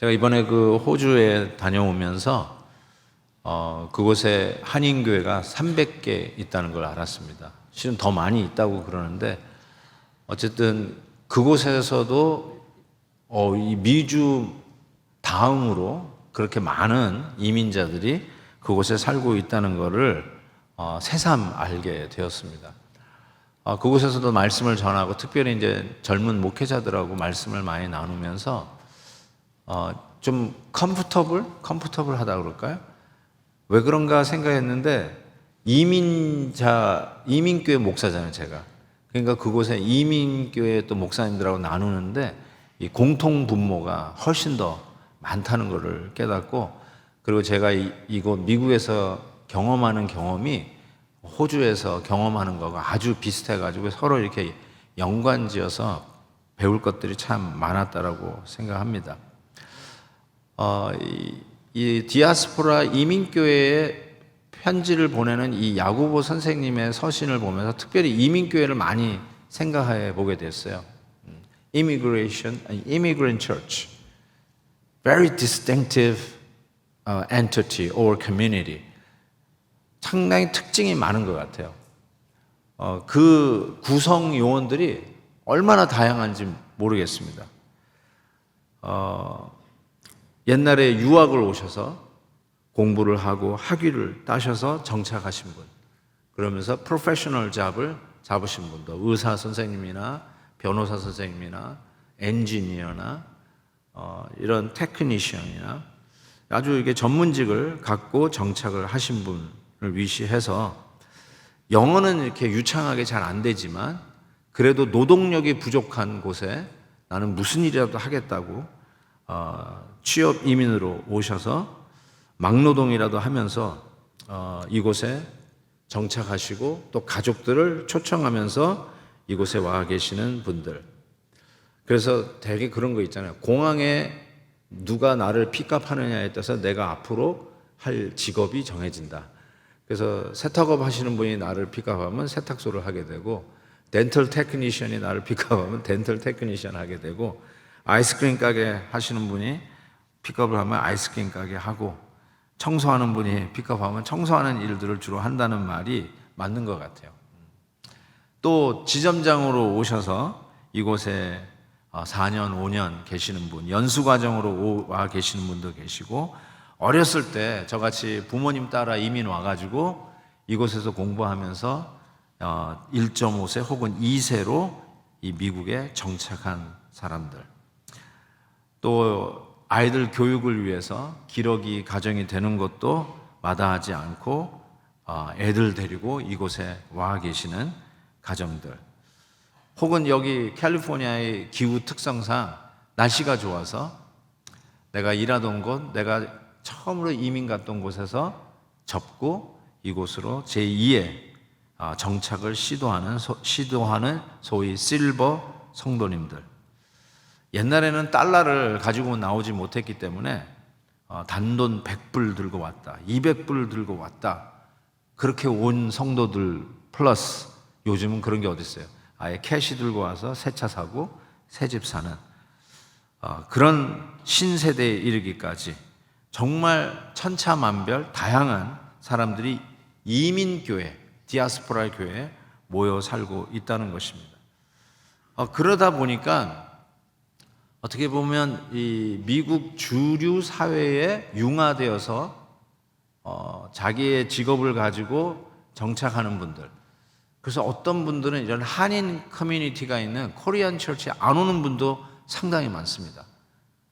제가 이번에 그 호주에 다녀오면서 그곳에 한인교회가 300개 있다는 걸 알았습니다. 실은 더 많이 있다고 그러는데 어쨌든 그곳에서도 이 미주 다음으로 그렇게 많은 이민자들이 그곳에 살고 있다는 것을 새삼 알게 되었습니다. 그곳에서도 말씀을 전하고 특별히 이제 젊은 목회자들하고 말씀을 많이 나누면서 좀 컴포터블하다 그럴까요? 왜 그런가 생각했는데 이민교회 목사잖아요, 제가. 그러니까 그곳에 이민교회 또 목사님들하고 나누는데 이 공통 분모가 훨씬 더 많다는 것을 깨닫고, 그리고 제가 이곳 미국에서 경험하는 경험이 호주에서 경험하는 거가 아주 비슷해가지고 서로 이렇게 연관지어서 배울 것들이 참 많았다라고 생각합니다. 이 디아스포라 이민교회에 편지를 보내는 이 야고보 선생님의 서신을 보면서 특별히 이민교회를 많이 생각해 보게 됐어요. Immigrant Church, very distinctive entity or community. 상당히 특징이 많은 것 같아요. 그 구성 요원들이 얼마나 다양한지 모르겠습니다. 옛날에 유학을 오셔서 공부를 하고 학위를 따셔서 정착하신 분, 그러면서 프로페셔널 잡을 잡으신 분도 의사 선생님이나 변호사 선생님이나 엔지니어나 이런 테크니션이나 아주 이게 전문직을 갖고 정착을 하신 분을 위시해서 영어는 이렇게 유창하게 잘 안 되지만 그래도 노동력이 부족한 곳에 나는 무슨 일이라도 하겠다고 취업 이민으로 오셔서 막노동이라도 하면서 이곳에 정착하시고 또 가족들을 초청하면서 이곳에 와 계시는 분들. 그래서 되게 그런 거 있잖아요. 공항에 누가 나를 픽업하느냐에 따라서 내가 앞으로 할 직업이 정해진다. 그래서 세탁업 하시는 분이 나를 픽업하면 세탁소를 하게 되고, 덴털 테크니션이 나를 픽업하면 덴털 테크니션 하게 되고, 아이스크림 가게 하시는 분이 픽업을 하면 아이스크림 가게 하고, 청소하는 분이 픽업하면 청소하는 일들을 주로 한다는 말이 맞는 것 같아요. 또 지점장으로 오셔서 이곳에 4년, 5년 계시는 분, 연수과정으로 와 계시는 분도 계시고, 어렸을 때 저같이 부모님 따라 이민 와가지고 이곳에서 공부하면서 1.5세 혹은 2세로 이 미국에 정착한 사람들, 또 아이들 교육을 위해서 기러기 가정이 되는 것도 마다하지 않고 애들 데리고 이곳에 와 계시는 가정들, 혹은 여기 캘리포니아의 기후 특성상 날씨가 좋아서 내가 일하던 곳, 내가 처음으로 이민 갔던 곳에서 접고 이곳으로 제2의 정착을 시도하는 소위 실버 성도님들. 옛날에는 달러를 가지고 나오지 못했기 때문에 단돈 100불 들고 왔다, 200불 들고 왔다, 그렇게 온 성도들 플러스 요즘은 그런 게 어디 있어요. 아예 캐시 들고 와서 새 차 사고 새 집 사는 그런 신세대에 이르기까지 정말 천차만별 다양한 사람들이 이민교회, 디아스포라 교회에 모여 살고 있다는 것입니다. 그러다 보니까 어떻게 보면 이 미국 주류 사회에 융화되어서 자기의 직업을 가지고 정착하는 분들, 그래서 어떤 분들은 이런 한인 커뮤니티가 있는 코리안 처치에 안 오는 분도 상당히 많습니다.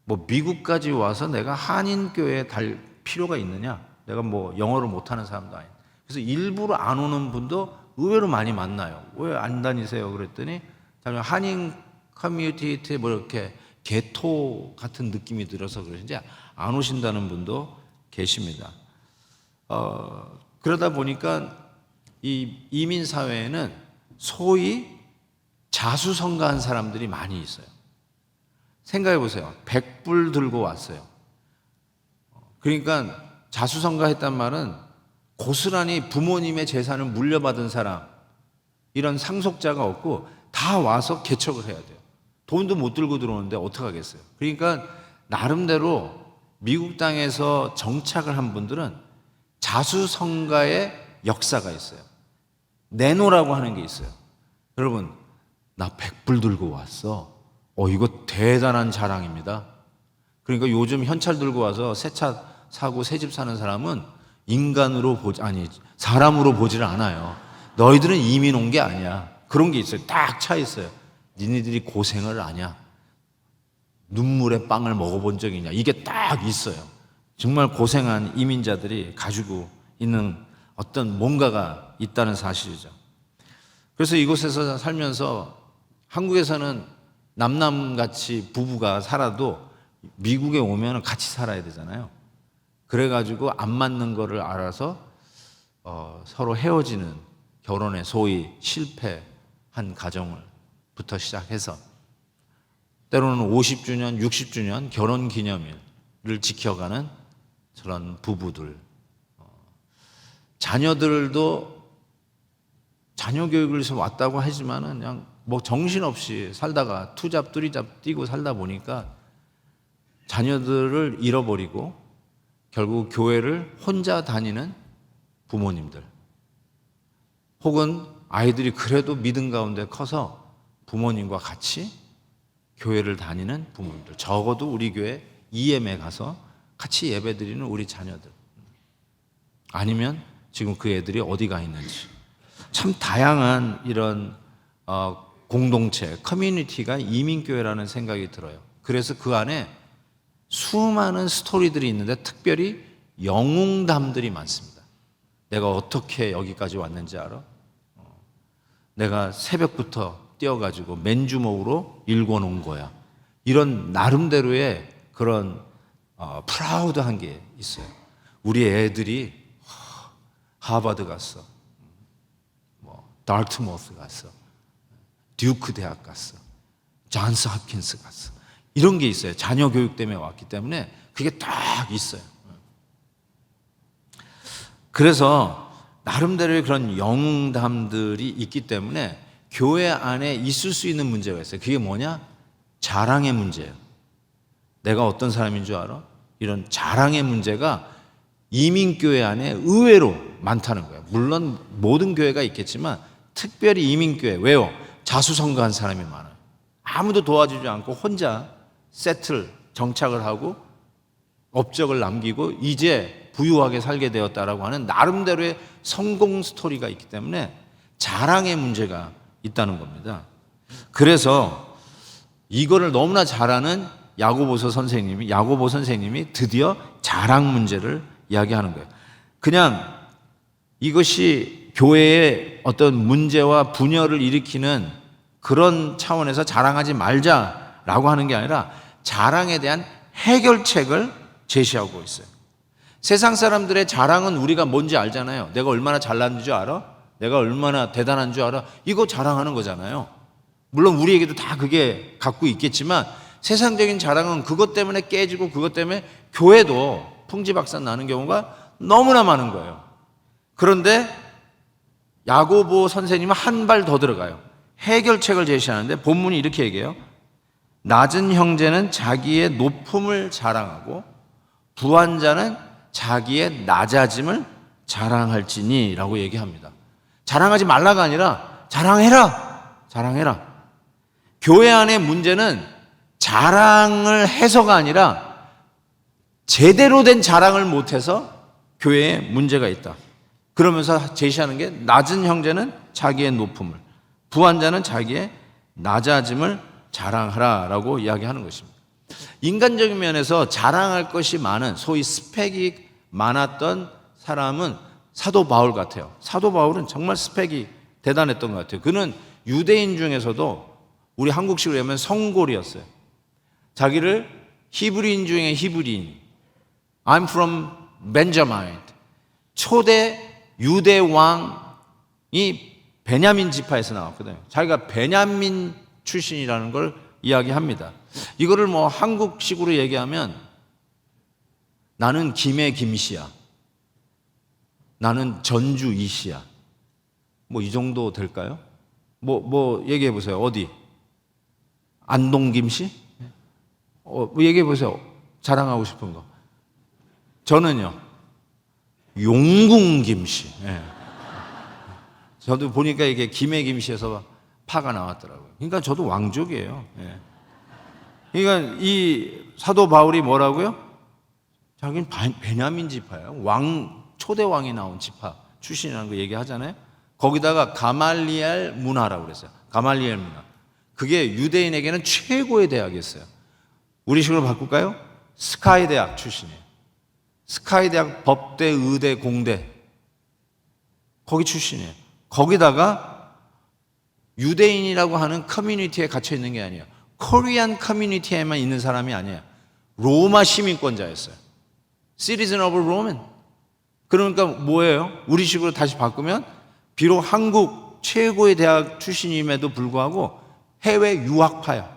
뭐 미국까지 와서 내가 한인 교회에 달 필요가 있느냐? 내가 뭐 영어를 못하는 사람도 아니고. 그래서 일부러 안 오는 분도 의외로 많이 만나요. 왜 안 다니세요? 그랬더니 한인 커뮤니티에 뭐 이렇게 개토 같은 느낌이 들어서 그러신지 안 오신다는 분도 계십니다. 그러다 보니까 이 이민 사회에는 소위 자수성가한 사람들이 많이 있어요. 생각해 보세요. 100불 들고 왔어요. 그러니까 자수성가했단 말은 고스란히 부모님의 재산을 물려받은 사람, 이런 상속자가 없고 다 와서 개척을 해야 돼요. 돈도 못 들고 들어오는데 어떡하겠어요. 그러니까 나름대로 미국 땅에서 정착을 한 분들은 자수성가의 역사가 있어요. 내노라고 하는 게 있어요. 여러분, 나 100불 들고 왔어. 이거 대단한 자랑입니다. 그러니까 요즘 현찰 들고 와서 새 차 사고 새 집 사는 사람은 사람으로 보지를 않아요. 너희들은 이민 온 게 아니야. 그런 게 있어요. 딱 차 있어요. 니네들이 고생을 아냐? 눈물의 빵을 먹어본 적이 있냐? 이게 딱 있어요. 정말 고생한 이민자들이 가지고 있는 어떤 뭔가가 있다는 사실이죠. 그래서 이곳에서 살면서 한국에서는 남남같이 부부가 살아도 미국에 오면 같이 살아야 되잖아요. 그래가지고 안 맞는 거를 알아서 서로 헤어지는 결혼에 소위 실패한 가정을부터 시작해서 때로는 50주년, 60주년 결혼 기념일을 지켜가는 저런 부부들, 자녀들도 자녀 교육을 위해서 왔다고 하지만은 그냥 뭐 정신없이 살다가 투잡, 뚜리잡 뛰고 살다 보니까 자녀들을 잃어버리고 결국 교회를 혼자 다니는 부모님들, 혹은 아이들이 그래도 믿음 가운데 커서 부모님과 같이 교회를 다니는 부모님들, 적어도 우리 교회 EM에 가서 같이 예배드리는 우리 자녀들, 아니면 지금 그 애들이 어디 가 있는지. 참 다양한 이런 공동체, 커뮤니티가 이민교회라는 생각이 들어요. 그래서 그 안에 수많은 스토리들이 있는데 특별히 영웅담들이 많습니다. 내가 어떻게 여기까지 왔는지 알아? 내가 새벽부터 뛰어가지고 맨주먹으로 일궈놓은 거야. 이런 나름대로의 그런 프라우드한 게 있어요. 우리 애들이 하버드 갔어, 다르트모스 갔어, 듀크 대학 갔어, 존스 홉킨스 갔어. 이런 게 있어요. 자녀 교육 때문에 왔기 때문에 그게 딱 있어요. 그래서 나름대로의 그런 영웅담들이 있기 때문에 교회 안에 있을 수 있는 문제가 있어요. 그게 뭐냐? 자랑의 문제예요. 내가 어떤 사람인 줄 알아? 이런 자랑의 문제가 이민교회 안에 의외로 많다는 거예요. 물론 모든 교회가 있겠지만 특별히 이민교회. 왜요? 자수성가한 사람이 많아요. 아무도 도와주지 않고 혼자 정착을 하고 업적을 남기고 이제 부유하게 살게 되었다라고 하는 나름대로의 성공 스토리가 있기 때문에 자랑의 문제가 있다는 겁니다. 그래서 이거를 너무나 잘 아는 야고보 선생님이 드디어 자랑 문제를 이야기하는 거예요. 그냥 이것이 교회의 어떤 문제와 분열을 일으키는 그런 차원에서 자랑하지 말자라고 하는 게 아니라 자랑에 대한 해결책을 제시하고 있어요. 세상 사람들의 자랑은 우리가 뭔지 알잖아요. 내가 얼마나 잘났는 줄 알아? 내가 얼마나 대단한 줄 알아? 이거 자랑하는 거잖아요. 물론 우리에게도 다 그게 갖고 있겠지만 세상적인 자랑은 그것 때문에 깨지고 그것 때문에 교회도 풍지박산 나는 경우가 너무나 많은 거예요. 그런데 야고보 선생님은 한 발 더 들어가요. 해결책을 제시하는데 본문이 이렇게 얘기해요. 낮은 형제는 자기의 높음을 자랑하고 부한 자는 자기의 낮아짐을 자랑할지니 라고 얘기합니다. 자랑하지 말라가 아니라 자랑해라. 교회 안의 문제는 자랑을 해서가 아니라 제대로 된 자랑을 못해서 교회에 문제가 있다. 그러면서 제시하는 게 낮은 형제는 자기의 높음을, 부한 자는 자기의 낮아짐을 자랑하라라고 이야기하는 것입니다. 인간적인 면에서 자랑할 것이 많은 소위 스펙이 많았던 사람은 사도 바울 같아요. 사도 바울은 정말 스펙이 대단했던 것 같아요. 그는 유대인 중에서도 우리 한국식으로 하면 성골이었어요. 자기를 히브리인 중에 히브리인, I'm from Benjamin, 초대 유대 왕이 베냐민 지파에서 나왔거든요. 자기가 베냐민 출신이라는 걸 이야기합니다. 이거를 뭐 한국식으로 얘기하면 나는 김해 김씨야, 나는 전주 이씨야, 뭐 이 정도 될까요? 뭐 얘기해 보세요. 어디? 안동 김씨? 뭐 얘기해 보세요. 자랑하고 싶은 거. 저는요, 용궁김씨. 예. 저도 보니까 이게 김해김씨에서 파가 나왔더라고요. 그러니까 저도 왕족이에요. 예. 그러니까 이 사도 바울이 뭐라고요? 자기는 베냐민 지파예요. 초대 왕이 나온 지파 출신이라는 거 얘기하잖아요. 거기다가 가말리엘 문화라고 그랬어요. 가말리엘 문화. 그게 유대인에게는 최고의 대학이었어요. 우리식으로 바꿀까요? 스카이 대학 출신이에요. 스카이 대학 법대, 의대, 공대 거기 출신이에요. 거기다가 유대인이라고 하는 커뮤니티에 갇혀 있는 게 아니에요. 코리안 커뮤니티에만 있는 사람이 아니에요. 로마 시민권자였어요. Citizen of Rome. 그러니까 뭐예요? 우리식으로 다시 바꾸면 비록 한국 최고의 대학 출신임에도 불구하고 해외 유학파야.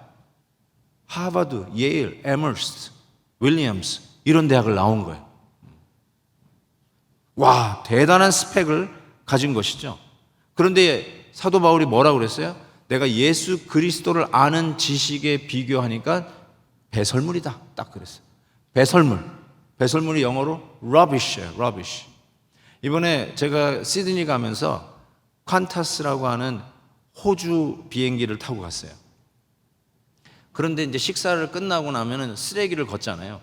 하버드, 예일, 에머스트, 윌리엄스 이런 대학을 나온 거예요. 와, 대단한 스펙을 가진 것이죠. 그런데 사도 바울이 뭐라고 그랬어요? 내가 예수 그리스도를 아는 지식에 비교하니까 배설물이다. 딱 그랬어요. 배설물. 배설물이 영어로 rubbish예요. rubbish. 이번에 제가 시드니 가면서 퀀타스라고 하는 호주 비행기를 타고 갔어요. 그런데 이제 식사를 끝나고 나면은 쓰레기를 걷잖아요.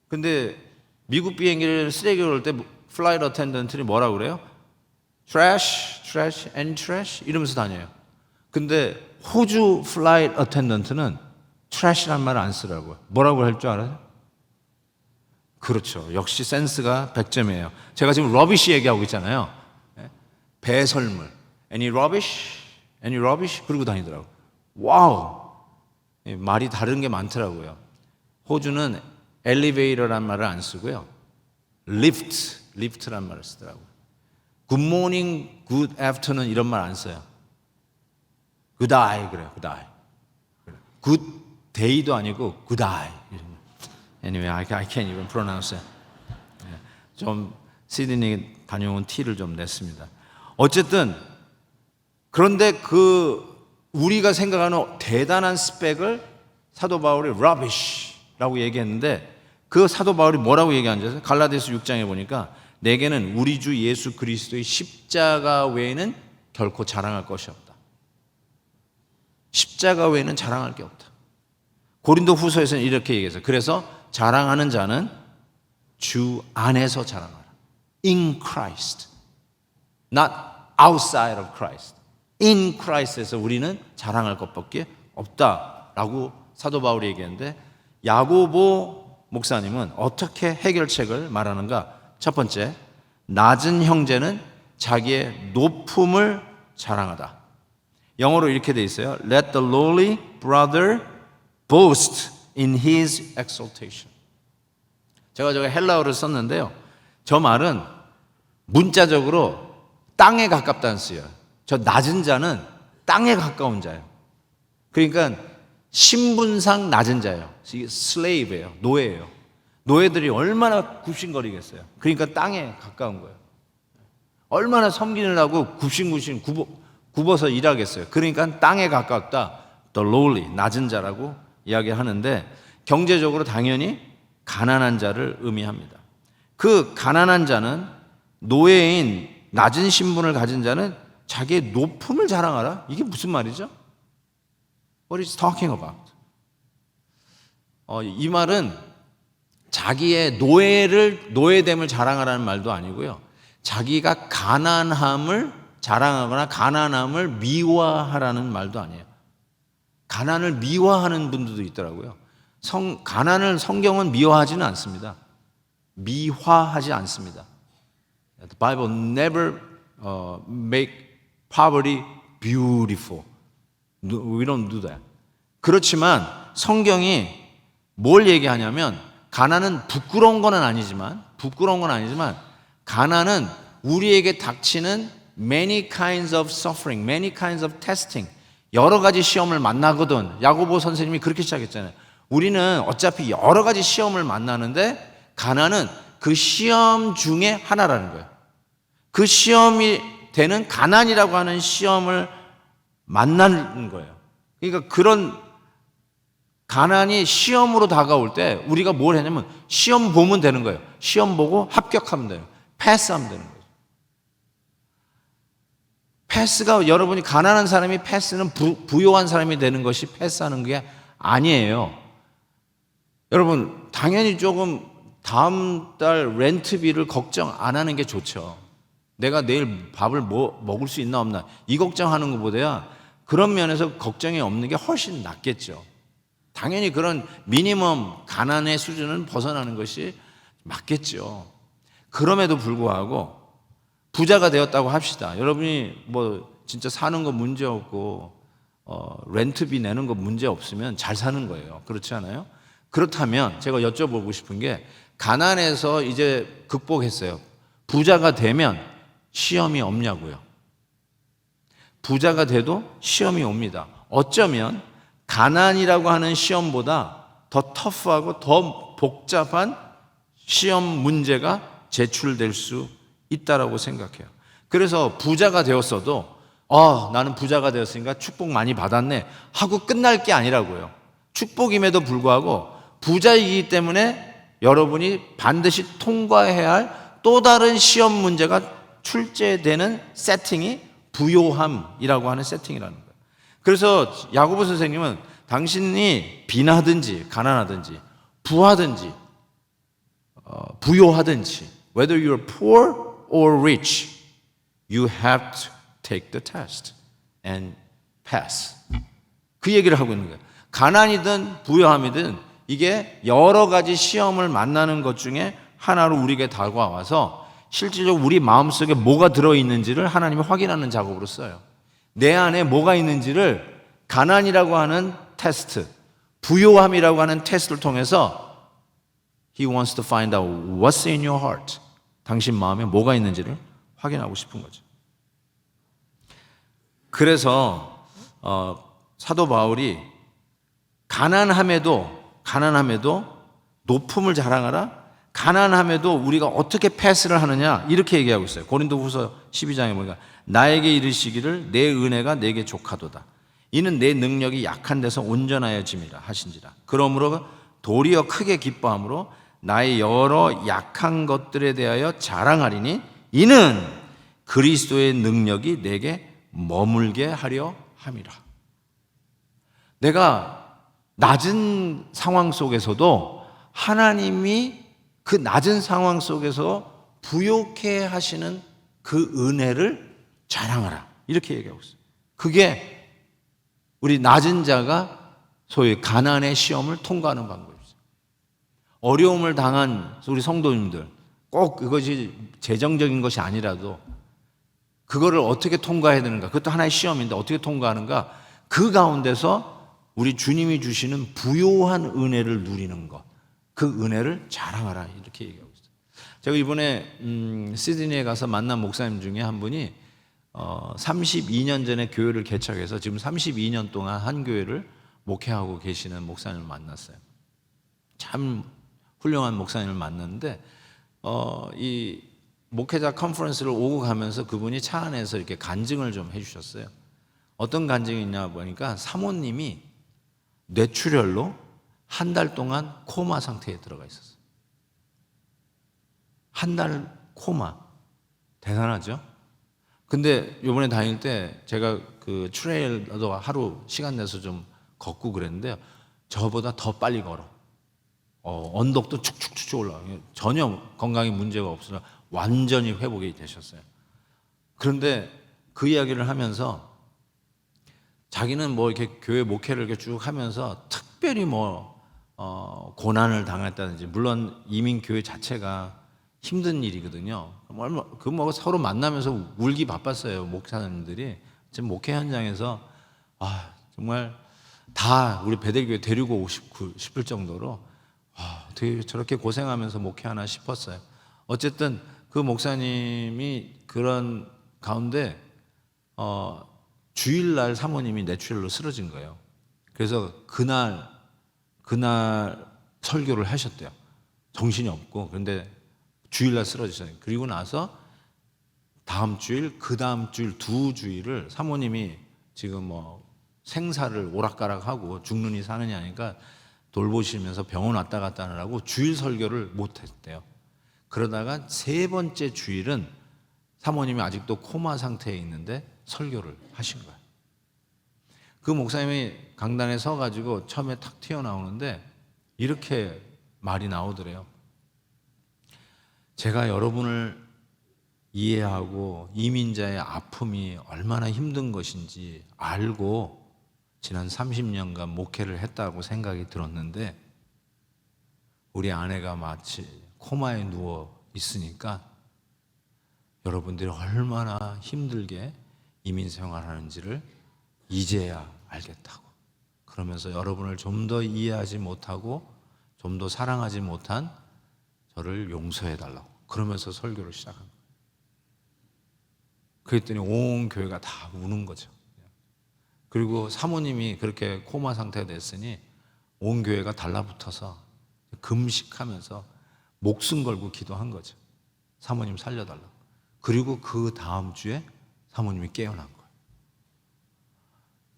근데 미국 비행기를 쓰레기를 걸 때 플라이트 어텐던트들이 뭐라고 그래요? trash, trash, and trash 이러면서 다녀요. 근데 호주 플라이트 어텐던트는 trash란 말을 안 쓰라고요. 뭐라고 할 줄 알아요? 그렇죠. 역시 센스가 100점이에요. 제가 지금 rubbish 얘기하고 있잖아요. 배설물. Any rubbish? Any rubbish? 그러고 다니더라고요. 와우. 말이 다른 게 많더라고요. 호주는 엘리베이터란 말을 안 쓰고요. 리프트란 말을 쓰더라고요. Good morning, good afternoon 이런 말 안 써요. Good eye 그래요. Good eye. Good day도 아니고 good eye. Anyway, I can't even pronounce it. 좀 시드니 다녀온 티를 좀 냈습니다. 어쨌든 그런데 우리가 생각하는 대단한 스펙을 사도 바울이 rubbish라고 얘기했는데 그 사도 바울이 뭐라고 얘기하는지 아세요? 갈라디아서 6장에 보니까 내게는 우리 주 예수 그리스도의 십자가 외에는 결코 자랑할 것이 없다. 십자가 외에는 자랑할 게 없다. 고린도 후서에서는 이렇게 얘기했어요. 그래서 자랑하는 자는 주 안에서 자랑하라. In Christ. Not outside of Christ. In Christ에서 우리는 자랑할 것밖에 없다라고 사도 바울이 얘기했는데 야고보 목사님은 어떻게 해결책을 말하는가? 첫 번째, 낮은 형제는 자기의 높음을 자랑하다. 영어로 이렇게 돼 있어요. Let the lowly brother boast in his exaltation. 제가 헬라어를 썼는데요. 저 말은 문자적으로 땅에 가깝다는 쓰여요. 저 낮은 자는 땅에 가까운 자예요. 그러니까 신분상 낮은 자예요. 슬레이브예요. 노예예요. 노예들이 얼마나 굽신거리겠어요. 그러니까 땅에 가까운 거예요. 얼마나 섬기느라고 굽신굽신 굽어서 일하겠어요. 그러니까 땅에 가깝다. The lowly, 낮은 자라고 이야기하는데 경제적으로 당연히 가난한 자를 의미합니다. 그 가난한 자는 노예인 낮은 신분을 가진 자는 자기의 높음을 자랑하라? 이게 무슨 말이죠? What is talking about? 이 말은 자기의 노예됨을 자랑하라는 말도 아니고요. 자기가 가난함을 자랑하거나 가난함을 미화하라는 말도 아니에요. 가난을 미화하는 분들도 있더라고요. 가난을 성경은 미화하지는 않습니다. 미화하지 않습니다. The Bible never make poverty beautiful. We don't do that. 그렇지만 성경이 뭘 얘기하냐면 가난은 부끄러운 건 아니지만 가난은 우리에게 닥치는 many kinds of suffering, many kinds of testing, 여러 가지 시험을 만나거든. 야고보 선생님이 그렇게 시작했잖아요. 우리는 어차피 여러 가지 시험을 만나는데 가난은 그 시험 중에 하나라는 거예요. 그 시험이 되는 가난이라고 하는 시험을 만나는 거예요. 그러니까 그런 가난이 시험으로 다가올 때 우리가 뭘 했냐면 시험 보면 되는 거예요. 시험 보고 합격하면 돼요. 패스하면 되는 거예요. 패스가 여러분이 가난한 사람이 패스는 부유한 사람이 되는 것이 패스하는 게 아니에요. 여러분 당연히 조금 다음 달 렌트비를 걱정 안 하는 게 좋죠. 내가 내일 밥을 먹을 수 있나 없나 이 걱정하는 것보다야 그런 면에서 걱정이 없는 게 훨씬 낫겠죠. 당연히 그런 미니멈 가난의 수준은 벗어나는 것이 맞겠죠. 그럼에도 불구하고 부자가 되었다고 합시다. 여러분이 뭐 진짜 사는 거 문제 없고 렌트비 내는 거 문제 없으면 잘 사는 거예요. 그렇지 않아요? 그렇다면 제가 여쭤보고 싶은 게 가난에서 이제 극복했어요. 부자가 되면 시험이 없냐고요. 부자가 돼도 시험이 옵니다. 어쩌면 가난이라고 하는 시험보다 더 터프하고 더 복잡한 시험 문제가 제출될 수 있다라고 생각해요. 그래서 부자가 되었어도 나는 부자가 되었으니까 축복 많이 받았네 하고 끝날 게 아니라고요. 축복임에도 불구하고 부자이기 때문에 여러분이 반드시 통과해야 할 또 다른 시험 문제가 출제되는 세팅이 부요함이라고 하는 세팅이라는 거예요. 그래서 야고보 선생님은 당신이 빈하든지 가난하든지 부하든지 부요하든지 whether you're poor or rich, you have to take the test and pass. 그 얘기를 하고 있는 거예요. 가난이든 부요함이든 이게 여러 가지 시험을 만나는 것 중에 하나로 우리에게 다가와서 실질적으로 우리 마음속에 뭐가 들어있는지를 하나님이 확인하는 작업으로 써요. 내 안에 뭐가 있는지를 가난이라고 하는 테스트, 부요함이라고 하는 테스트를 통해서 He wants to find out what's in your heart. 당신 마음에 뭐가 있는지를 확인하고 싶은 거죠. 그래서 사도 바울이 가난함에도 높음을 자랑하라. 가난함에도 우리가 어떻게 패스를 하느냐 이렇게 얘기하고 있어요. 고린도후서 12장에 보니까 나에게 이르시기를 내 은혜가 내게 족하도다. 이는 내 능력이 약한 데서 온전하여짐이라 하신지라. 그러므로 도리어 크게 기뻐함으로 나의 여러 약한 것들에 대하여 자랑하리니 이는 그리스도의 능력이 내게 머물게 하려 함이라. 내가 낮은 상황 속에서도 하나님이 그 낮은 상황 속에서 부요케 하시는 그 은혜를 자랑하라. 이렇게 얘기하고 있어요. 그게 우리 낮은 자가 소위 가난의 시험을 통과하는 방법이죠. 어려움을 당한 우리 성도님들, 꼭 그것이 재정적인 것이 아니라도 그거를 어떻게 통과해야 되는가, 그것도 하나의 시험인데 어떻게 통과하는가, 그 가운데서 우리 주님이 주시는 부요한 은혜를 누리는 것, 그 은혜를 자랑하라 이렇게 얘기하고 있어요. 제가 이번에 시드니에 가서 만난 목사님 중에 한 분이 32년 전에 교회를 개척해서 지금 32년 동안 한 교회를 목회하고 계시는 목사님을 만났어요. 참 훌륭한 목사님을 만났는데 이 목회자 컨퍼런스를 오고 가면서 그분이 차 안에서 이렇게 간증을 좀 해주셨어요. 어떤 간증이 있냐 보니까 사모님이 뇌출혈로 한 달 동안 코마 상태에 들어가 있었어요. 한 달 코마. 대단하죠? 근데 이번에 다닐 때 제가 그 트레일도 하루 시간 내서 좀 걷고 그랬는데요. 저보다 더 빨리 걸어. 언덕도 축축축축 올라가요. 전혀 건강에 문제가 없어서 완전히 회복이 되셨어요. 그런데 그 이야기를 하면서 자기는 뭐 이렇게 교회 목회를 이렇게 쭉 하면서 특별히 고난을 당했다든지, 물론 이민교회 자체가 힘든 일이거든요. 그 서로 만나면서 울기 바빴어요. 목사님들이. 지금 목회 현장에서 정말 다 우리 베델교회 데리고 오고 싶을 정도로 어떻게 저렇게 고생하면서 목회하나 싶었어요. 어쨌든 그 목사님이 그런 가운데 주일날 사모님이 뇌출혈로 쓰러진 거예요. 그래서 그날 설교를 하셨대요. 정신이 없고. 그런데 주일날 쓰러지셨어요. 그리고 나서 다음 주일, 그 다음 주일, 2주일을 사모님이 지금 생사를 오락가락하고 죽느니 사느냐 하니까 돌보시면서 병원 왔다 갔다 하느라고 주일 설교를 못했대요. 그러다가 세 번째 주일은 사모님이 아직도 코마 상태에 있는데 설교를 하신 거예요. 그 목사님이 강단에 서가지고 처음에 탁 튀어나오는데 이렇게 말이 나오더래요. 제가 여러분을 이해하고 이민자의 아픔이 얼마나 힘든 것인지 알고 지난 30년간 목회를 했다고 생각이 들었는데 우리 아내가 마치 코마에 누워 있으니까 여러분들이 얼마나 힘들게 이민 생활하는지를 이제야 알겠다고. 그러면서 여러분을 좀 더 이해하지 못하고 좀 더 사랑하지 못한 저를 용서해 달라고. 그러면서 설교를 시작한 거예요. 그랬더니 온 교회가 다 우는 거죠. 그리고 사모님이 그렇게 코마 상태가 됐으니 온 교회가 달라붙어서 금식하면서 목숨 걸고 기도한 거죠. 사모님 살려달라고. 그리고 그 다음 주에 사모님이 깨어난 거예요.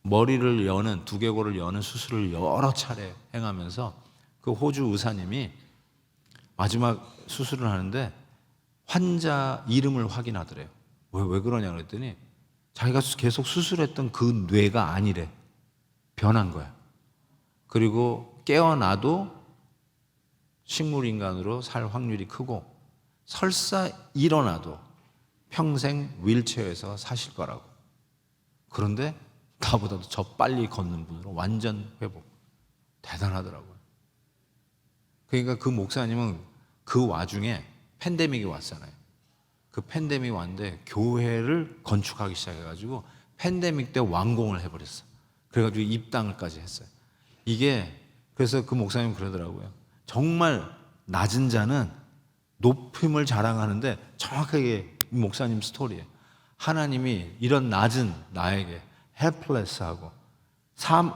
머리를 여는, 두개골을 여는 수술을 여러 차례 행하면서 그 호주 의사님이 마지막 수술을 하는데 환자 이름을 확인하더래요. 왜 그러냐 그랬더니 자기가 계속 수술했던 그 뇌가 아니래. 변한 거야. 그리고 깨어나도 식물인간으로 살 확률이 크고 설사 일어나도 평생 휠체어에서 사실 거라고. 그런데 나보다도 저 빨리 걷는 분으로 완전 회복. 대단하더라고요. 그러니까 그 목사님은 그 와중에 팬데믹이 왔잖아요. 그 팬데믹이 왔는데 교회를 건축하기 시작해가지고 팬데믹 때 완공을 해버렸어. 그래가지고 입당을까지 했어요. 이게 그래서 그 목사님 그러더라고요. 정말 낮은 자는 높임을 자랑하는데 정확하게 이 목사님 스토리예요. 하나님이 이런 낮은 나에게 헬플레스하고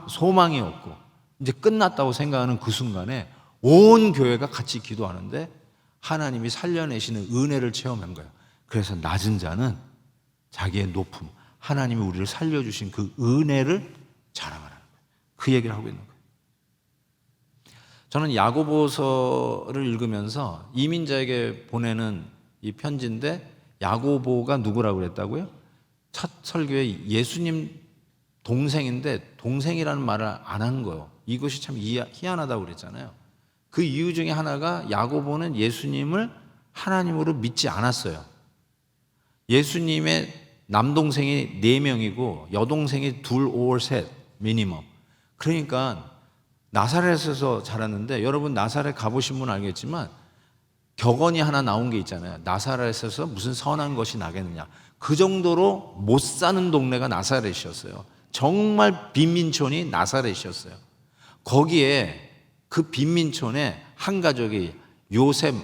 소망이 없고 이제 끝났다고 생각하는 그 순간에 온 교회가 같이 기도하는데 하나님이 살려내시는 은혜를 체험한 거예요. 그래서 낮은 자는 자기의 높음, 하나님이 우리를 살려주신 그 은혜를 자랑하라는 거예요. 그 얘기를 하고 있는 거예요. 저는 야고보서를 읽으면서 이민자에게 보내는 이 편지인데 야고보가 누구라고 그랬다고요? 첫 설교에 예수님 동생인데 동생이라는 말을 안 한 거예요. 이것이 참 희한하다고 그랬잖아요. 그 이유 중에 하나가 야고보는 예수님을 하나님으로 믿지 않았어요. 예수님의 남동생이 4명이고 여동생이 2, 5, 3 미니멈. 그러니까 나사렛에서 자랐는데 여러분 나사렛 가보신 분 알겠지만 격언이 하나 나온 게 있잖아요. 나사렛에서 무슨 선한 것이 나겠느냐. 그 정도로 못 사는 동네가 나사렛이었어요. 정말 빈민촌이 나사렛이었어요. 거기에 그 빈민촌에 한 가족이 요셉,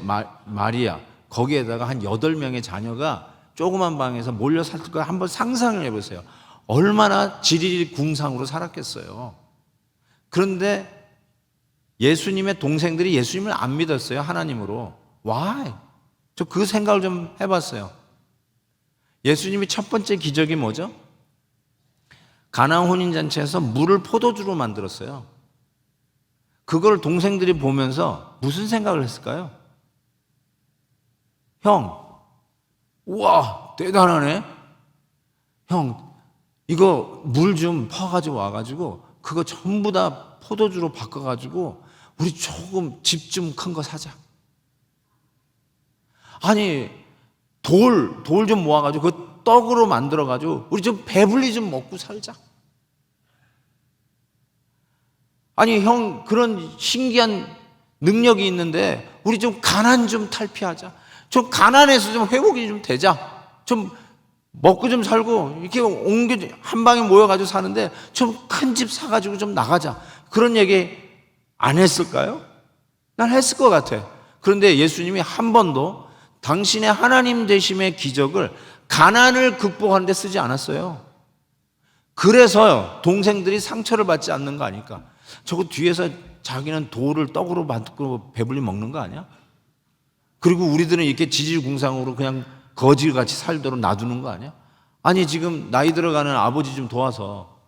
마리아 거기에다가 한 8명의 자녀가 조그만 방에서 몰려 살 거 한번 상상을 해보세요. 얼마나 지리궁상으로 살았겠어요. 그런데 예수님의 동생들이 예수님을 안 믿었어요. 하나님으로. Why? 저 그 생각을 좀 해봤어요. 예수님이 첫 번째 기적이 뭐죠? 가나안 혼인잔치에서 물을 포도주로 만들었어요. 그걸 동생들이 보면서 무슨 생각을 했을까요? 형, 우와, 대단하네. 형, 이거 물 좀 퍼가지고 와가지고 그거 전부 다 포도주로 바꿔가지고 우리 조금 집 좀 큰 거 사자. 아니, 돌 좀 모아가지고 그 떡으로 만들어가지고 우리 좀 배불리 좀 먹고 살자. 아니, 형, 그런 신기한 능력이 있는데 우리 좀 가난 좀 탈피하자. 좀 가난해서 좀 회복이 좀 되자. 좀 먹고 좀 살고 이렇게 한 방에 모여가지고 사는데 좀 큰 집 사가지고 좀 나가자. 그런 얘기 안 했을까요? 난 했을 것 같아. 그런데 예수님이 한 번도 당신의 하나님 되심의 기적을 가난을 극복하는 데 쓰지 않았어요. 그래서 동생들이 상처를 받지 않는 거 아닐까? 저거 뒤에서 자기는 돌을 떡으로 만들고 배불리 먹는 거 아니야? 그리고 우리들은 이렇게 지질궁상으로 그냥 거지같이 살도록 놔두는 거 아니야? 아니, 지금 나이 들어가는 아버지 좀 도와서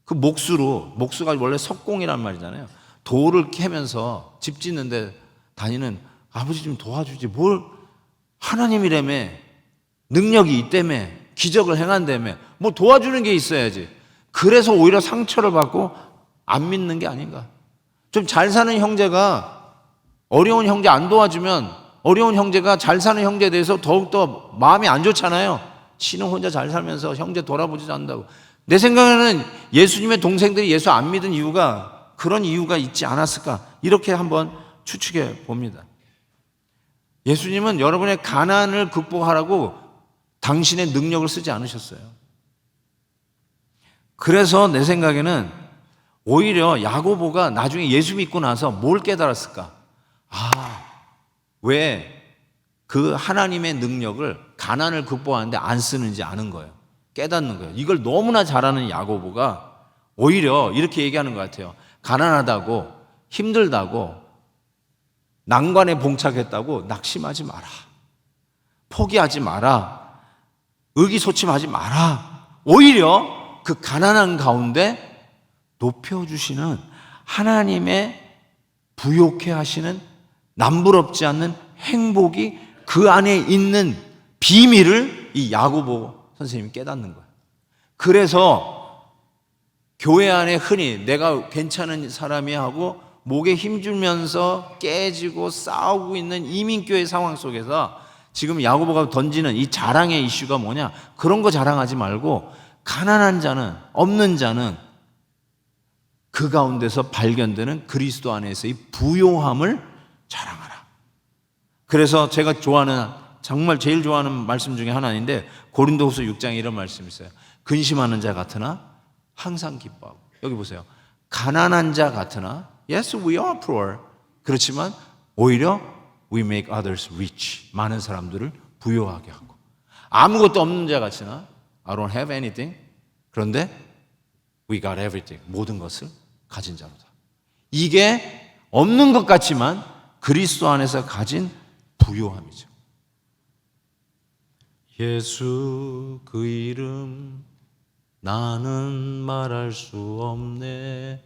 그 목수가 원래 석공이란 말이잖아요. 돌을 캐면서 집 짓는데 다니는 아버지 좀 도와주지. 뭘 하나님이라며, 능력이 있다며, 기적을 행한다며, 뭐 도와주는 게 있어야지. 그래서 오히려 상처를 받고 안 믿는 게 아닌가. 좀 잘 사는 형제가 어려운 형제 안 도와주면 어려운 형제가 잘 사는 형제에 대해서 더욱더 마음이 안 좋잖아요. 지는 혼자 잘 살면서 형제 돌아보지도 않는다고. 내 생각에는 예수님의 동생들이 예수 안 믿은 이유가 그런 이유가 있지 않았을까, 이렇게 한번 추측해 봅니다. 예수님은 여러분의 가난을 극복하라고 당신의 능력을 쓰지 않으셨어요. 그래서 내 생각에는 오히려 야고보가 나중에 예수 믿고 나서 뭘 깨달았을까? 왜 그 하나님의 능력을 가난을 극복하는데 안 쓰는지 아는 거예요. 깨닫는 거예요. 이걸 너무나 잘하는 야고보가 오히려 이렇게 얘기하는 것 같아요. 가난하다고, 힘들다고, 난관에 봉착했다고 낙심하지 마라. 포기하지 마라. 의기소침하지 마라. 오히려 그 가난한 가운데 높여주시는 하나님의 부욕해 하시는 남부럽지 않는 행복이 그 안에 있는 비밀을 이 야고보 선생님이 깨닫는 거예요. 그래서 교회 안에 흔히 내가 괜찮은 사람이 하고 목에 힘주면서 깨지고 싸우고 있는 이민교회 상황 속에서 지금 야고보가 던지는 이 자랑의 이슈가 뭐냐? 그런 거 자랑하지 말고 가난한 자는, 없는 자는 그 가운데서 발견되는 그리스도 안에서의 부요함을 자랑하라. 그래서 제가 좋아하는, 정말 제일 좋아하는 말씀 중에 하나인데 고린도후서 6장에 이런 말씀이 있어요. 근심하는 자 같으나 항상 기뻐하고. 여기 보세요. 가난한 자 같으나, yes, we are poor. 그렇지만 오히려 we make others rich. 많은 사람들을 부요하게 하고. 아무것도 없는 자 같으나 I don't have anything. 그런데 we got everything. 모든 것을 가진 자로다. 이게 없는 것 같지만 그리스도 안에서 가진 부요함이죠. 예수 그 이름 나는 말할 수 없네.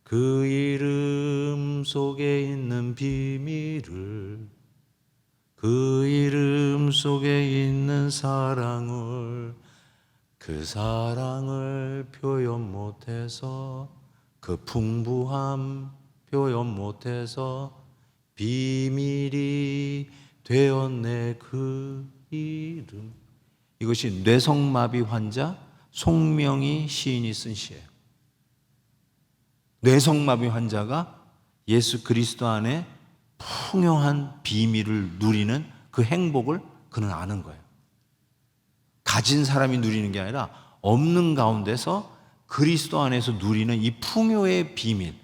그 이름 속에 있는 비밀을, 그 이름 속에 있는 사랑을, 그 사랑을 표현 못해서, 그 풍부함 표현 못해서 비밀이 되었네 그 이름. 이것이 뇌성마비 환자 송명희 시인이 쓴 시예요. 뇌성마비 환자가 예수 그리스도 안에 풍요한 비밀을 누리는 그 행복을 그는 아는 거예요. 가진 사람이 누리는 게 아니라 없는 가운데서 그리스도 안에서 누리는 이 풍요의 비밀,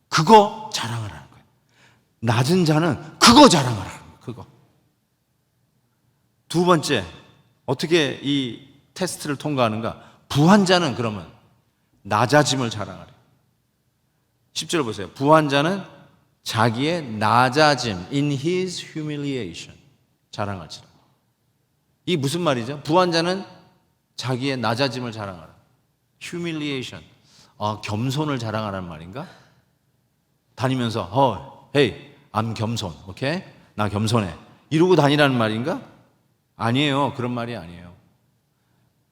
그거 자랑을 하는 거예요. 낮은 자는 그거 자랑을 하는 거예요. 그거. 두 번째, 어떻게 이 테스트를 통과하는가? 부한 자는 그러면 낮아짐을 자랑하래요. 10절 보세요. 부한 자는 자기의 낮아짐, in his humiliation, 자랑할지라. 이 무슨 말이죠? 부한 자는 자기의 낮아짐을 자랑하라. humiliation, 겸손을 자랑하라는 말인가? 다니면서 hey, I'm 겸손, 오케이? 나 겸손해, 이러고 다니라는 말인가? 아니에요. 그런 말이 아니에요.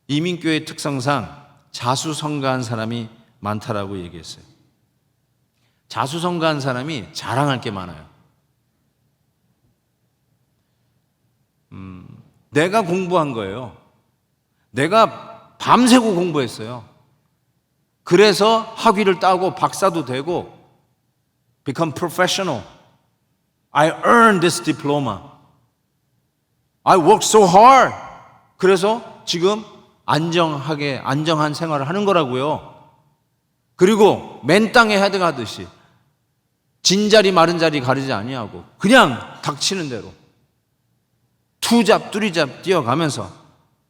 이민교회 특성상 자수성가한 사람이 많다라고 얘기했어요. 자수성가한 사람이 자랑할 게 많아요. 내가 공부한 거예요. 내가 밤새고 공부했어요. 그래서 학위를 따고 박사도 되고 become professional. I earned this diploma. I worked so hard. 그래서 지금 안정한 생활을 하는 거라고요. 그리고 맨 땅에 헤딩하듯이 진자리 마른 자리 가리지 아니하고 그냥 닥치는 대로 투잡 뚜리잡 뛰어가면서,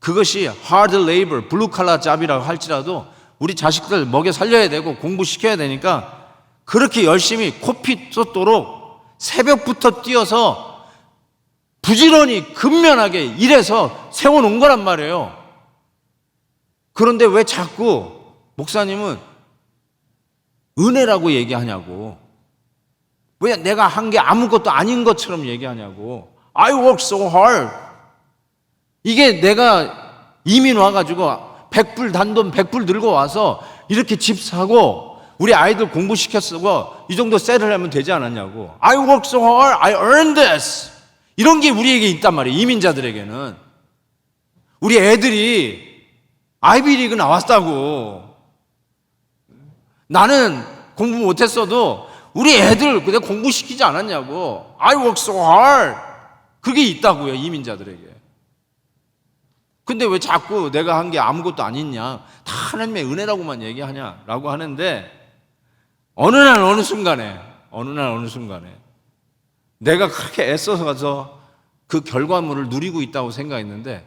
그것이 hard labor, 블루칼라 잡이라고 할지라도 우리 자식들 먹여 살려야 되고 공부시켜야 되니까 그렇게 열심히 코피 쏟도록 새벽부터 뛰어서 부지런히 근면하게 일해서 세워놓은 거란 말이에요. 그런데 왜 자꾸 목사님은 은혜라고 얘기하냐고. 왜 내가 한 게 아무것도 아닌 것처럼 얘기하냐고. I work so hard. 이게 내가 이민 와가지고 100불 단돈 100불 들고 와서 이렇게 집 사고 우리 아이들 공부시켰어. 이 정도 셋을 하면 되지 않았냐고. I work so hard. I earned this. 이런 게 우리에게 있단 말이에요. 이민자들에게는. 우리 애들이 아이비리그 나왔다고. 나는 공부 못했어도 우리 애들 내가 공부시키지 않았냐고. I work so hard. 그게 있다고요, 이민자들에게. 근데 왜 자꾸 내가 한 게 아무것도 아니냐, 다 하나님의 은혜라고만 얘기하냐라고 하는데, 어느 날 어느 순간에 내가 그렇게 애써서 가서 그 결과물을 누리고 있다고 생각했는데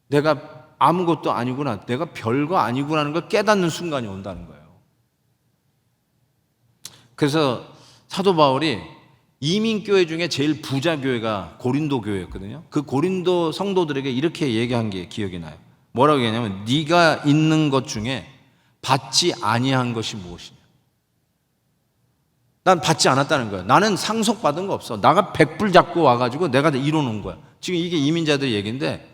내가 아무것도 아니구나, 내가 별거 아니구나라는 걸 깨닫는 순간이 온다는 거예요. 그래서 사도 바울이 이민교회 중에 제일 부자 교회가 고린도 교회였거든요. 그 고린도 성도들에게 이렇게 얘기한 게 기억이 나요. 뭐라고 얘기하냐면, 네가 있는 것 중에 받지 아니한 것이 무엇이냐. 난 받지 않았다는 거야. 나는 상속받은 거 없어. 나가 100불 잡고 와가지고 내가 이뤄놓은 거야. 지금 이게 이민자들 얘기인데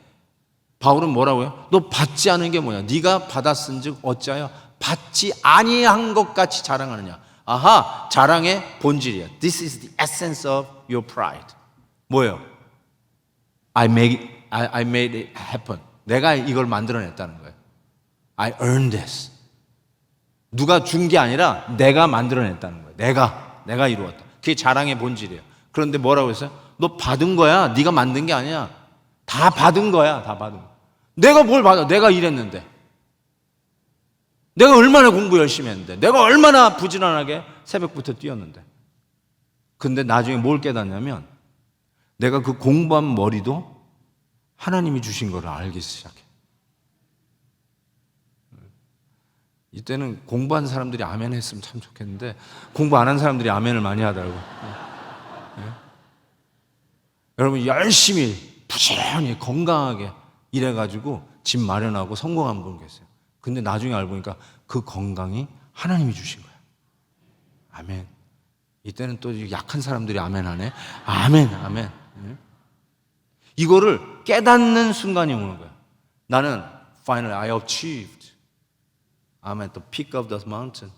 바울은 뭐라고요? 너 받지 않은 게 뭐냐? 네가 받았은즉 어찌하여 받지 아니한 것 같이 자랑하느냐. 아하, 자랑의 본질이야. This is the essence of your pride. 뭐예요? I made it happen. 내가 이걸 만들어냈다는 거예요. I earned this. 누가 준 게 아니라 내가 만들어냈다는 거예요. 내가 이루었다. 그게 자랑의 본질이에요. 그런데 뭐라고 했어요? 너 받은 거야. 네가 만든 게 아니야. 다 받은 거야. 다 받은 거야. 내가 뭘 받아? 내가 일했는데. 내가 얼마나 공부 열심히 했는데. 내가 얼마나 부지런하게 새벽부터 뛰었는데. 근데 나중에 뭘 깨닫냐면, 내가 그 공부한 머리도 하나님이 주신 거를 알기 시작해. 이때는 공부한 사람들이 아멘 했으면 참 좋겠는데 공부 안 한 사람들이 아멘을 많이 하더라고요. 네? 여러분, 열심히 부지런히 건강하게 일해가지고 집 마련하고 성공한 분 계세요. 근데 나중에 알고 보니까 그 건강이 하나님이 주신 거야. 아멘. 이때는 또 약한 사람들이 아멘 하네. 아멘. 네? 이거를 깨닫는 순간이 오는 거야. 나는 finally I achieved. I'm at the peak of the mountain.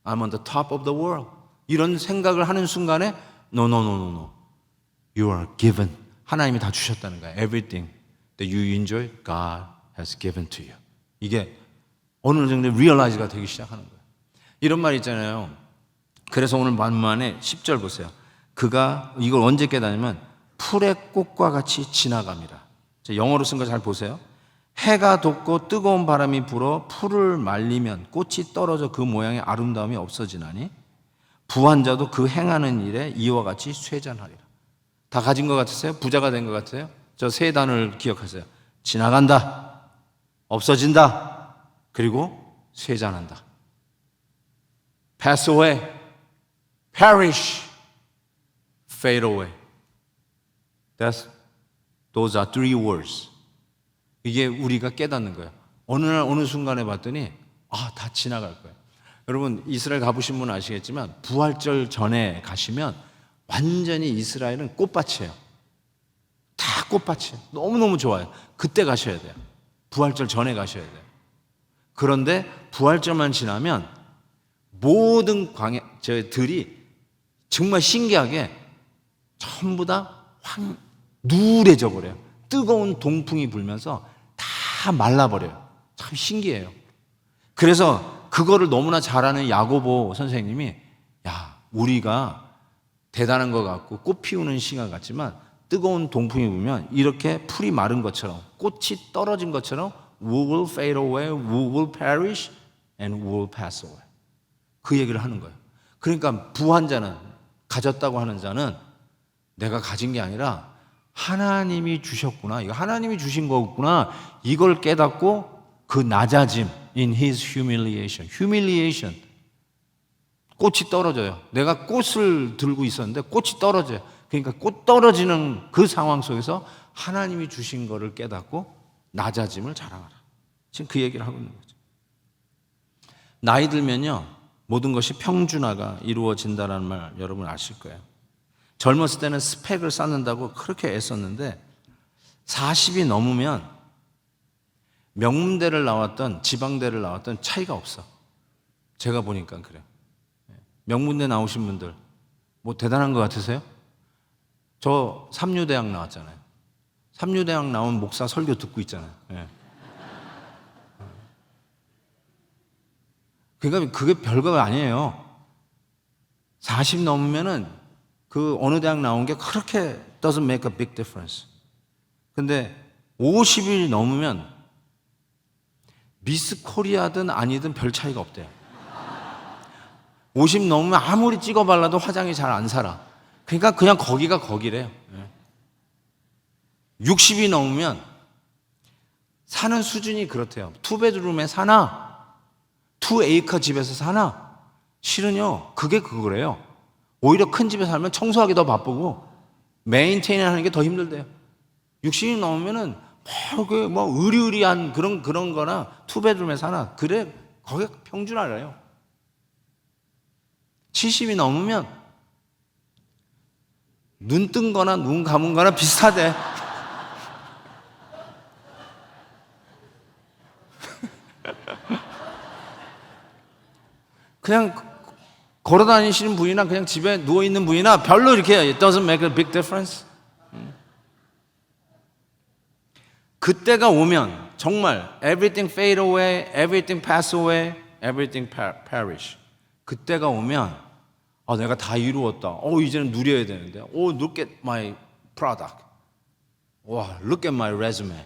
I'm on the top of the world. 이런 생각을 하는 순간에 No. You are given. 하나님이 다 주셨다는 거야. Everything that you enjoy, God has given to you. 이게 어느 정도 realize가 되기 시작하는 거예요. 이런 말 있잖아요. 그래서 오늘 만만에 10절 보세요. 그가 이걸 언제 깨닫냐면 풀의 꽃과 같이 지나갑니다. 영어로 쓴 거 잘 보세요. 해가 돋고 뜨거운 바람이 불어 풀을 말리면 꽃이 떨어져 그 모양의 아름다움이 없어지나니 부한 자도 그 행하는 일에 이와 같이 쇠잔하리라. 다 가진 것 같으세요? 부자가 된 것 같아요? 저 세 단어를 기억하세요. 지나간다, 없어진다, 그리고 쇠잔한다. Pass away, perish, fade away. Those are three words. 이게 우리가 깨닫는 거예요. 어느 날 어느 순간에 봤더니 다 지나갈 거예요. 여러분, 이스라엘 가보신 분은 아시겠지만 부활절 전에 가시면 완전히 이스라엘은 꽃밭이에요. 다 꽃밭이에요. 너무너무 좋아요. 그때 가셔야 돼요. 부활절 전에 가셔야 돼요. 그런데 부활절만 지나면 모든 들이 정말 신기하게 전부 다 누래져 버려요. 뜨거운 동풍이 불면서 다 말라버려요. 참 신기해요. 그래서 그거를 너무나 잘 아는 야고보 선생님이 우리가 대단한 것 같고 꽃 피우는 시간 같지만 뜨거운 동풍이 불면 이렇게 풀이 마른 것처럼 꽃이 떨어진 것처럼 we will fade away, we will perish and we will pass away. 그 얘기를 하는 거예요. 그러니까 부한 자는, 가졌다고 하는 자는 내가 가진 게 아니라 하나님이 주셨구나, 이거 하나님이 주신 거구나, 이걸 깨닫고 그 낮아짐, in his humiliation. 꽃이 떨어져요. 내가 꽃을 들고 있었는데 꽃이 떨어져요. 그러니까 꽃 떨어지는 그 상황 속에서 하나님이 주신 거를 깨닫고 낮아짐을 자랑하라. 지금 그 얘기를 하고 있는 거죠. 나이 들면요, 모든 것이 평준화가 이루어진다는 말 여러분 아실 거예요. 젊었을 때는 스펙을 쌓는다고 그렇게 애썼는데 40이 넘으면 명문대를 나왔던 지방대를 나왔던 차이가 없어. 제가 보니까 그래요. 명문대 나오신 분들 뭐 대단한 것 같으세요? 저 삼류대학 나왔잖아요. 삼류대학 나온 목사 설교 듣고 있잖아요. 그러니까 그게 별거 아니에요. 40 넘으면은 그 어느 대학 나온 게 그렇게 doesn't make a big difference. 근데 50이 넘으면 미스 코리아든 아니든 별 차이가 없대요. 50 넘으면 아무리 찍어 발라도 화장이 잘 안 살아. 그러니까 그냥 거기가 거기래요. 60이 넘으면 사는 수준이 그렇대요. 투베드룸에 사나? 2에이커 집에서 사나? 실은요, 그게 그거래요. 오히려 큰 집에 살면 청소하기 더 바쁘고 메인테인 하는 게 더 힘들대요. 60이 넘으면은 뭐 의리의리한 그런 거나 투베드룸에 사나? 그래, 거기가 평준화래요. 70이 넘으면 눈 뜬 거나 눈 감은 거나 비슷하대. 그냥 걸어 다니시는 분이나 그냥 집에 누워 있는 분이나 별로 이렇게 it doesn't make a big difference. 그때가 오면 정말 everything fade away, everything pass away, everything perish. 그때가 오면 내가 다 이루었다. 이제는 누려야 되는데. Look at my product. 와, look at my resume.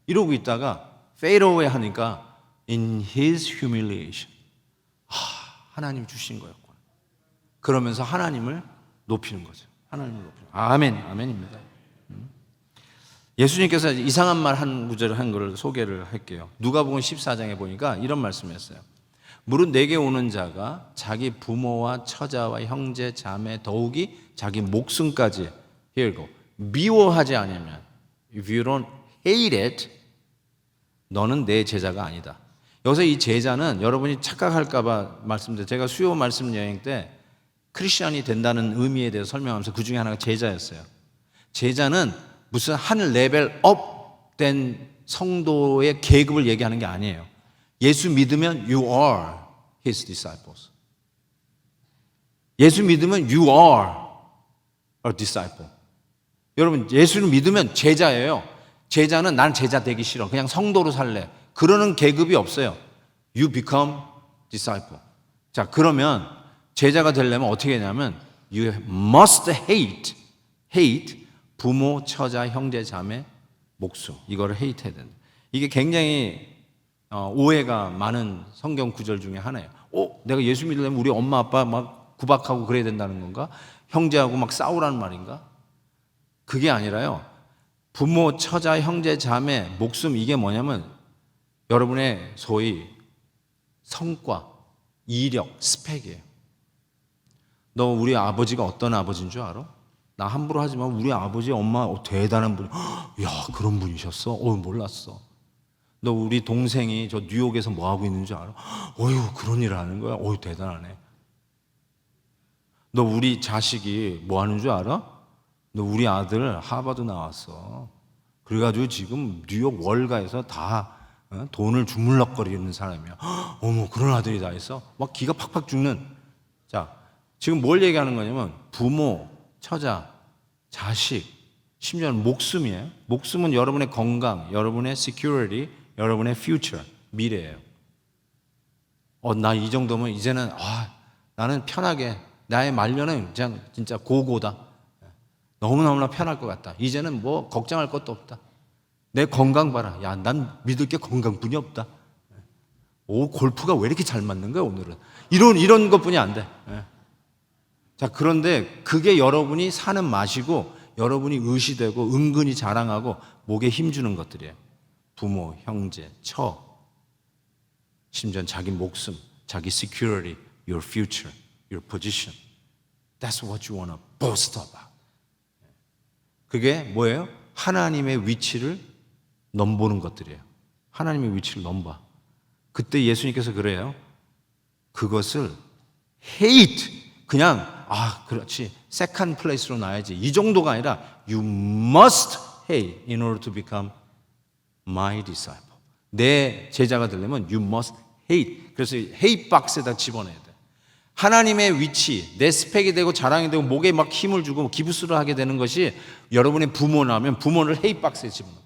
이러고 있다가 fade away 하니까 in his humiliation. 하나님이 주신 거였구나. 그러면서 하나님을 높이는 거죠. 하나님을 높이는 거죠. 아멘, 아멘입니다. 예수님께서 이상한 말 한 구절을 한 것을 소개를 할게요. 누가복음 14장에 보니까 이런 말씀했어요. 무릇 내게 오는 자가 자기 부모와 처자와 형제 자매 더욱이 자기 목숨까지 here go 미워하지 않으면 if you don't hate it 너는 내 제자가 아니다. 여기서 이 제자는 여러분이 착각할까 봐 말씀드려요. 제가 수요 말씀 여행 때 크리스천이 된다는 의미에 대해서 설명하면서 그 중에 하나가 제자였어요. 제자는 무슨 한 레벨 업 된 성도의 계급을 얘기하는 게 아니에요. 예수 믿으면 you are his disciples. 예수 믿으면 you are a disciple. 여러분 예수를 믿으면 제자예요. 제자는 난 제자 되기 싫어. 그냥 성도로 살래. 그러는 계급이 없어요. You become disciple. 자, 그러면 제자가 되려면 어떻게 하냐면 you must hate 부모, 처자, 형제, 자매, 목숨. 이거를 hate해야 된다. 이게 굉장히 오해가 많은 성경 구절 중에 하나예요. 내가 예수 믿으려면 우리 엄마 아빠 막 구박하고 그래야 된다는 건가? 형제하고 막 싸우라는 말인가? 그게 아니라요. 부모, 처자, 형제, 자매, 목숨 이게 뭐냐면 여러분의 소위 성과, 이력, 스펙이에요. 너 우리 아버지가 어떤 아버지인 줄 알아? 나 함부로 하지만 우리 아버지 엄마 대단한 분. 야, 그런 분이셨어? 몰랐어. 너 우리 동생이 저 뉴욕에서 뭐 하고 있는 줄 알아? 어휴, 그런 일을 하는 거야? 대단하네. 너 우리 자식이 뭐 하는 줄 알아? 너 우리 아들 하버드 나왔어. 그래가지고 지금 뉴욕 월가에서 다 돈을 주물럭거리는 사람이야. 어머, 그런 아들이 다 있어? 막 기가 팍팍 죽는. 자, 지금 뭘 얘기하는 거냐면 부모, 처자, 자식, 심지어는 목숨이에요. 목숨은 여러분의 건강, 여러분의 security, 여러분의 future, 미래예요. 나 이 정도면 이제는 나는 편하게 나의 말년은 그냥 진짜 고고다. 너무너무나 편할 것 같다. 이제는 뭐 걱정할 것도 없다. 내 건강 봐라. 야, 난 믿을 게 건강뿐이 없다. 골프가 왜 이렇게 잘 맞는 거야 오늘은. 이런 것뿐이 안 돼. 자, 그런데 그게 여러분이 사는 맛이고 여러분이 의시되고 은근히 자랑하고 목에 힘주는 것들이에요. 부모, 형제, 처, 심지어 자기 목숨, 자기 security, your future, your position. That's what you want to boast about. 그게 뭐예요? 하나님의 위치를 넘보는 것들이에요. 하나님의 위치를 넘봐. 그때 예수님께서 그래요. 그것을 hate 그냥 그렇지 second place로 놔야지 이 정도가 아니라 you must hate in order to become my disciple. 내 제자가 되려면 you must hate. 그래서 hate 박스에다 집어넣어야 돼. 하나님의 위치, 내 스펙이 되고 자랑이 되고 목에 막 힘을 주고 기부스를 하게 되는 것이 여러분의 부모라면 부모를 hate 박스에 집어넣고,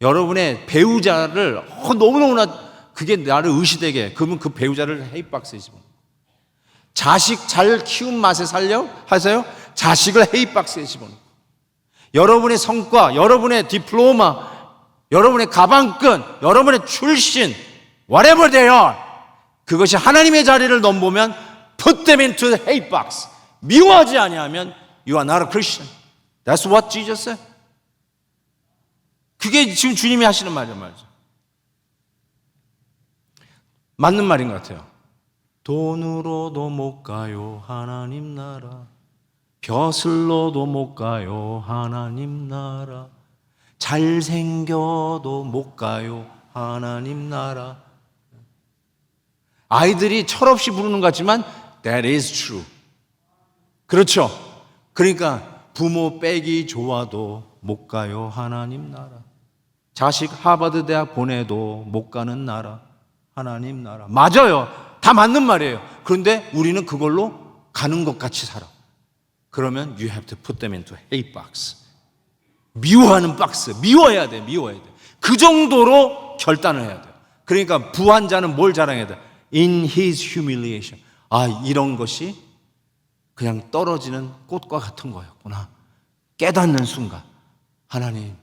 여러분의 배우자를 너무너무나 그게 나를 의시되게 해. 그러면 그 배우자를 hate 박스에 집어넣고, 자식 잘 키운 맛에 살려 하세요? 자식을 hate 박스에 집어넣고, 여러분의 성과, 여러분의 디플로마, 여러분의 가방끈, 여러분의 출신, whatever they are, 그것이 하나님의 자리를 넘보면 put them into the hate box. 미워하지 아니하면 you are not a Christian. That's what Jesus said. 그게 지금 주님이 하시는 말이란 말이죠. 맞는 말인 것 같아요. 돈으로도 못 가요 하나님 나라, 벼슬로도 못 가요 하나님 나라, 잘생겨도 못 가요 하나님 나라. 아이들이 철없이 부르는 것 같지만 that is true. 그렇죠. 그러니까 부모 빼기 좋아도 못 가요 하나님 나라, 자식 하버드 대학 보내도 못 가는 나라 하나님 나라. 맞아요. 다 맞는 말이에요. 그런데 우리는 그걸로 가는 것 같이 살아. 그러면 you have to put them into hate box. 미워하는 박스. 미워해야 돼. 미워해야 돼. 그 정도로 결단을 해야 돼요. 그러니까 부한 자는 뭘 자랑해야 돼? In his humiliation. 이런 것이 그냥 떨어지는 꽃과 같은 거였구나. 깨닫는 순간 하나님,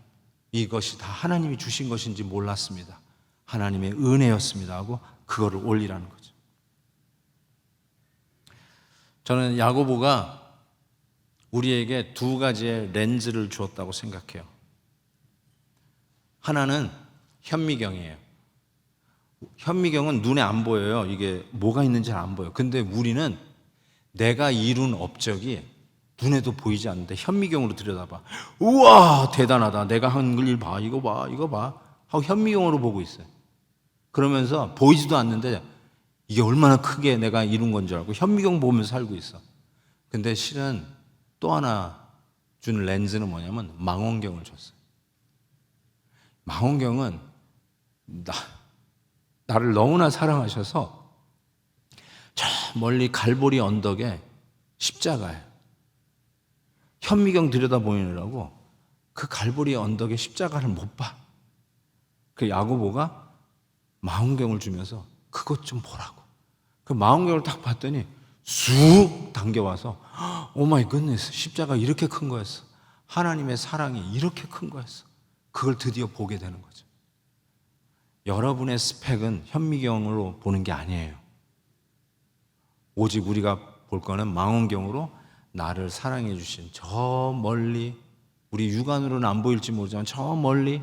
이것이 다 하나님이 주신 것인지 몰랐습니다. 하나님의 은혜였습니다 하고 그거를 올리라는 거죠. 저는 야고보가 우리에게 두 가지의 렌즈를 주었다고 생각해요. 하나는 현미경이에요. 현미경은 눈에 안 보여요. 이게 뭐가 있는지 안 보여요. 근데 우리는 내가 이룬 업적이 눈에도 보이지 않는데 현미경으로 들여다봐. 우와, 대단하다. 내가 한 일 봐. 이거 봐. 이거 봐. 하고 현미경으로 보고 있어요. 그러면서 보이지도 않는데 이게 얼마나 크게 내가 이룬 건 줄 알고 현미경 보면서 살고 있어. 근데 실은 또 하나 준 렌즈는 뭐냐면 망원경을 줬어요. 망원경은 나를 너무나 사랑하셔서 저 멀리 갈보리 언덕에 십자가예요. 현미경 들여다보느라고 그 갈보리 언덕에 십자가를 못 봐. 그 야고보가 망원경을 주면서 그것 좀 보라고. 그 망원경을 딱 봤더니 쑥 당겨와서 오 마이 굿네스, 십자가 이렇게 큰 거였어. 하나님의 사랑이 이렇게 큰 거였어. 그걸 드디어 보게 되는 거죠. 여러분의 스펙은 현미경으로 보는 게 아니에요. 오직 우리가 볼 거는 망원경으로 나를 사랑해 주신 저 멀리, 우리 육안으로는 안 보일지 모르지만 저 멀리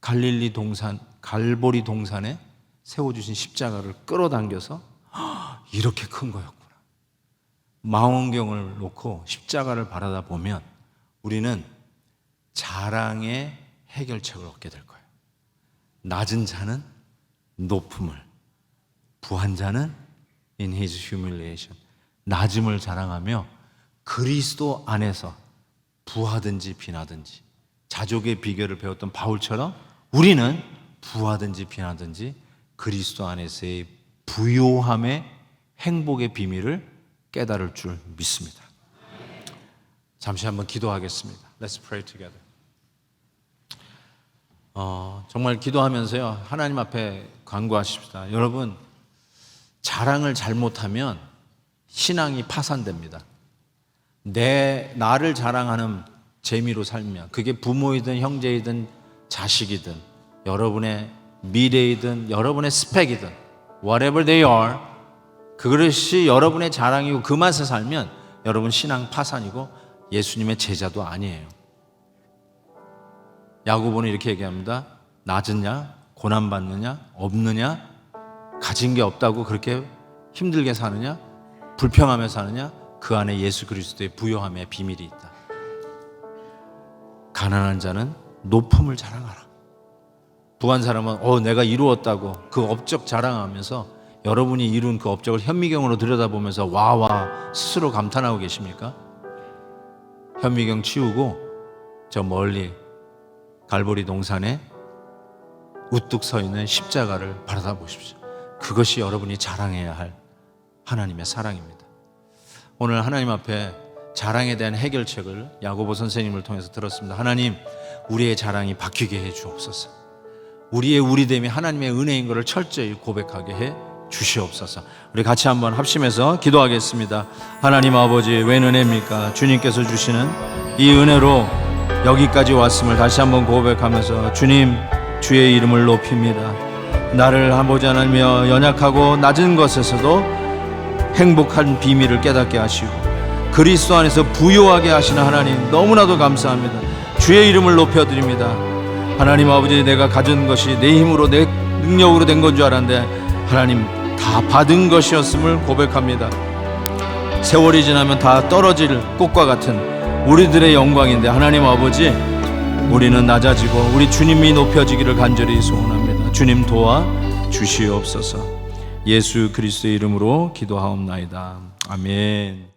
갈릴리 동산, 갈보리 동산에 세워주신 십자가를 끌어당겨서 이렇게 큰 거였구나. 망원경을 놓고 십자가를 바라다 보면 우리는 자랑의 해결책을 얻게 될 거예요. 낮은 자는 높음을, 부한 자는 in his humiliation, 낮음을 자랑하며 그리스도 안에서 부하든지 비나든지, 자족의 비결을 배웠던 바울처럼 우리는 부하든지 비나든지 그리스도 안에서의 부요함의 행복의 비밀을 깨달을 줄 믿습니다. 잠시 한번 기도하겠습니다. Let's pray together. 정말 기도하면서요, 하나님 앞에 간구하십시다. 여러분, 자랑을 잘못하면 신앙이 파산됩니다. 나를 자랑하는 재미로 살면, 그게 부모이든 형제이든 자식이든 여러분의 미래이든 여러분의 스펙이든 whatever they are, 그것이 여러분의 자랑이고 그 맛에 살면 여러분 신앙 파산이고 예수님의 제자도 아니에요. 야고보는 이렇게 얘기합니다. 낮으냐, 고난받느냐, 없느냐, 가진 게 없다고 그렇게 힘들게 사느냐, 불평하며 사느냐, 그 안에 예수 그리스도의 부요함의 비밀이 있다. 가난한 자는 높음을 자랑하라. 부한 사람은 내가 이루었다고 그 업적 자랑하면서 여러분이 이룬 그 업적을 현미경으로 들여다보면서 와와 스스로 감탄하고 계십니까? 현미경 치우고 저 멀리 갈보리 동산에 우뚝 서 있는 십자가를 바라보십시오. 그것이 여러분이 자랑해야 할 하나님의 사랑입니다. 오늘 하나님 앞에 자랑에 대한 해결책을 야고보 선생님을 통해서 들었습니다. 하나님, 우리의 자랑이 바뀌게 해 주옵소서. 우리의 우리됨이 하나님의 은혜인 것을 철저히 고백하게 해 주시옵소서. 우리 같이 한번 합심해서 기도하겠습니다. 하나님 아버지, 웬 은혜입니까? 주님께서 주시는 이 은혜로 여기까지 왔음을 다시 한번 고백하면서 주님, 주의 이름을 높입니다. 나를 보지 않으며 연약하고 낮은 것에서도 행복한 비밀을 깨닫게 하시고 그리스도 안에서 부요하게 하시는 하나님, 너무나도 감사합니다. 주의 이름을 높여드립니다. 하나님 아버지, 내가 가진 것이 내 힘으로 내 능력으로 된 건 줄 알았는데 하나님, 다 받은 것이었음을 고백합니다. 세월이 지나면 다 떨어질 꽃과 같은 우리들의 영광인데 하나님 아버지, 우리는 낮아지고 우리 주님이 높여지기를 간절히 소원합니다. 주님 도와 주시옵소서. 예수 그리스도의 이름으로 기도하옵나이다. 아멘.